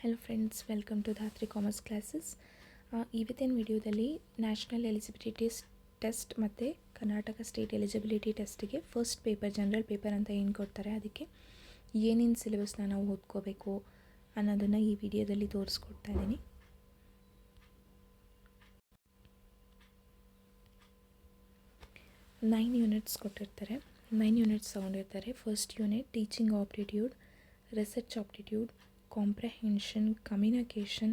Hello friends, welcome to Dhatri commerce classes. ಇವತ್ತಿನ ವಿಡಿಯೋದಲ್ಲಿ national eligibility test ಮತ್ತು ಕರ್ನಾಟಕ ಸ್ಟೇಟ್ ಎಲಿಜಿಬಿಲಿಟಿ ಟೆಸ್ಟಿಗೆ ಫಸ್ಟ್ ಪೇಪರ್ ಜನರಲ್ ಪೇಪರ್ ಅಂತ ಏನು ಕೊಡ್ತಾರೆ, ಅದಕ್ಕೆ ಏನೇನು ಸಿಲೆಬಸ್ನ ನಾವು ಓದ್ಕೋಬೇಕು ಅನ್ನೋದನ್ನು ಈ ವಿಡಿಯೋದಲ್ಲಿ ತೋರಿಸ್ಕೊಡ್ತಾ ಇದ್ದೀನಿ. ನೈನ್ ಯೂನಿಟ್ಸ್ ಕೊಟ್ಟಿರ್ತಾರೆ, 9 ಯೂನಿಟ್ಸ್ ತಗೊಂಡಿರ್ತಾರೆ. First unit teaching aptitude, research aptitude, comprehension, communication,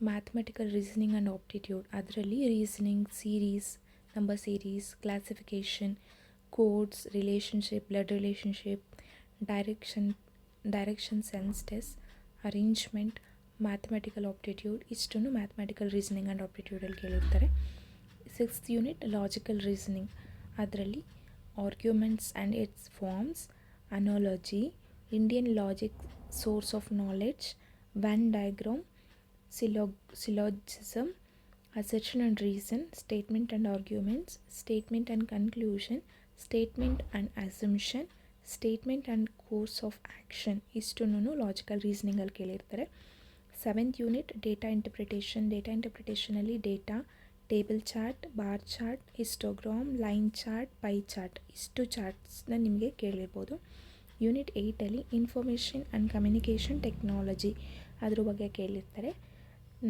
mathematical reasoning and aptitude. ಅದರಲ್ಲಿ reasoning, series, number series, classification, codes, relationship, blood relationship, direction sense test, arrangement, mathematical aptitude, ಇಷ್ಟನ್ನು ಮ್ಯಾಥಮೆಟಿಕಲ್ ರೀಸನಿಂಗ್ ಆ್ಯಂಡ್ ಆಪ್ಟಿಟ್ಯೂಡಲ್ಲಿ ಕೇಳಿರ್ತಾರೆ. 6th unit logical reasoning, ಅದರಲ್ಲಿ arguments and its forms, analogy, Indian logic, source of knowledge, Venn diagram, syllogism, assertion and reason, statement and arguments, statement and conclusion, statement and assumption, statement and course of action. ಇಷ್ಟನ್ನು logical ರೀಸನಿಂಗಲ್ಲಿ ಕೇಳಿರ್ತಾರೆ. 7th unit data ಇಂಟರ್ಪ್ರಿಟೇಷನಲ್ಲಿ data, table chart, bar chart, histogram, line chart, pie chart, ಇಷ್ಟು ಚಾರ್ಟ್ಸ್ನ ನಿಮಗೆ ಕೇಳಿರ್ಬೋದು. Unit 8ಅಲ್ಲಿ information and communication technology ಅದ್ರ ಬಗ್ಗೆ ಕೇಳಿರ್ತಾರೆ.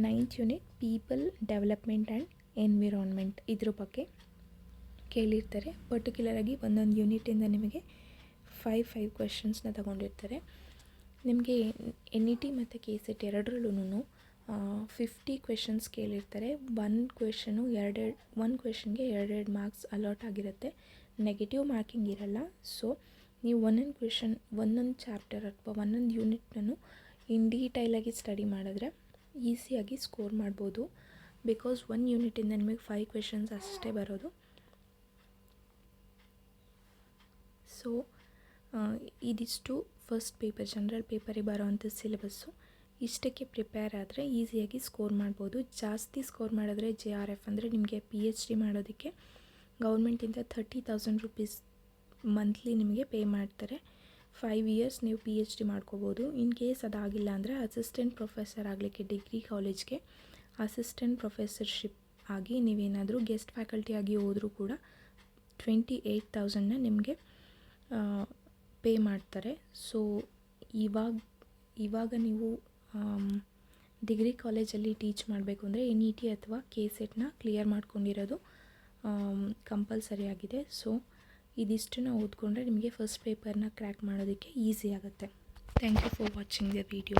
9th unit people development and environment, ಇದ್ರ ಬಗ್ಗೆ ಕೇಳಿರ್ತಾರೆ. ಪರ್ಟಿಕ್ಯುಲರಾಗಿ ಒಂದೊಂದು ಯೂನಿಟಿಂದ ನಿಮಗೆ 5 ಕ್ವೆಶನ್ಸ್ನ ತಗೊಂಡಿರ್ತಾರೆ. ನಿಮಗೆ NET ಮತ್ತು KCET ಎರಡರಲ್ಲೂ 50 ಕ್ವೆಶನ್ಸ್ ಕೇಳಿರ್ತಾರೆ. ಒಂದು ಕ್ವೆಶನ್ಗೆ 2 ಮಾರ್ಕ್ಸ್ ಅಲಾಟ್ ಆಗಿರುತ್ತೆ. ನೆಗೆಟಿವ್ ಮಾರ್ಕಿಂಗ್ ಇರಲ್ಲ. ಸೊ ನೀವು ಒಂದೊಂದು ಚಾಪ್ಟರ್ ಅಥವಾ ಒಂದೊಂದು ಯೂನಿಟ್ನೂ ಇನ್ ಡೀಟೈಲಾಗಿ ಸ್ಟಡಿ ಮಾಡಿದ್ರೆ ಈಸಿಯಾಗಿ ಸ್ಕೋರ್ ಮಾಡ್ಬೋದು. ಬಿಕಾಸ್ ಒಂದು ಯೂನಿಟಿಂದ ನಿಮಗೆ 5 ಕ್ವೆಶನ್ಸ್ ಅಷ್ಟೇ ಬರೋದು. ಸೊ ಇದಿಷ್ಟು ಫಸ್ಟ್ ಪೇಪರ್ ಜನರಲ್ ಪೇಪರಿಗೆ ಬರೋವಂಥ ಸಿಲೆಬಸ್ಸು. ಇಷ್ಟಕ್ಕೆ ಪ್ರಿಪೇರ್ ಆದರೆ ಈಸಿಯಾಗಿ ಸ್ಕೋರ್ ಮಾಡ್ಬೋದು. ಜಾಸ್ತಿ ಸ್ಕೋರ್ ಮಾಡಿದ್ರೆ JRF ಅಂದರೆ ನಿಮಗೆ PhD ಮಾಡೋದಕ್ಕೆ ಗೌರ್ಮೆಂಟಿಂದ 30,000 ರೂಪೀಸ್ ಮಂತ್ಲಿ ನಿಮಗೆ ಪೇ ಮಾಡ್ತಾರೆ. 5 ಇಯರ್ಸ್ ನೀವು PhD ಮಾಡ್ಕೋಬೋದು. ಇನ್ ಕೇಸ್ ಅದಾಗಿಲ್ಲ ಅಂದರೆ ಅಸಿಸ್ಟೆಂಟ್ ಪ್ರೊಫೆಸರ್ ಆಗಲಿಕ್ಕೆ ಡಿಗ್ರಿ ಕಾಲೇಜ್ಗೆ ಅಸಿಸ್ಟೆಂಟ್ ಪ್ರೊಫೆಸರ್ಶಿಪ್ ಆಗಿ ನೀವೇನಾದರೂ ಗೆಸ್ಟ್ ಫ್ಯಾಕಲ್ಟಿ ಆಗಿ ಹೋದರೂ ಕೂಡ 28,000ನ ನಿಮಗೆ ಪೇ ಮಾಡ್ತಾರೆ. ಸೊ ಇವಾಗ ನೀವು ಡಿಗ್ರಿ ಕಾಲೇಜಲ್ಲಿ ಟೀಚ್ ಮಾಡಬೇಕು ಅಂದರೆ NET ಅಥವಾ KCETನ ಕ್ಲಿಯರ್ ಮಾಡ್ಕೊಂಡಿರೋದು ಕಂಪಲ್ಸರಿ ಆಗಿದೆ. ಸೊ ಇದಿಷ್ಟನ್ನು ಓದ್ಕೊಂಡ್ರೆ ನಿಮಗೆ ಫಸ್ಟ್ ಪೇಪರ್ನ ಕ್ರ್ಯಾಕ್ ಮಾಡೋದಕ್ಕೆ ಈಸಿ ಆಗುತ್ತೆ. Thank you for watching the video.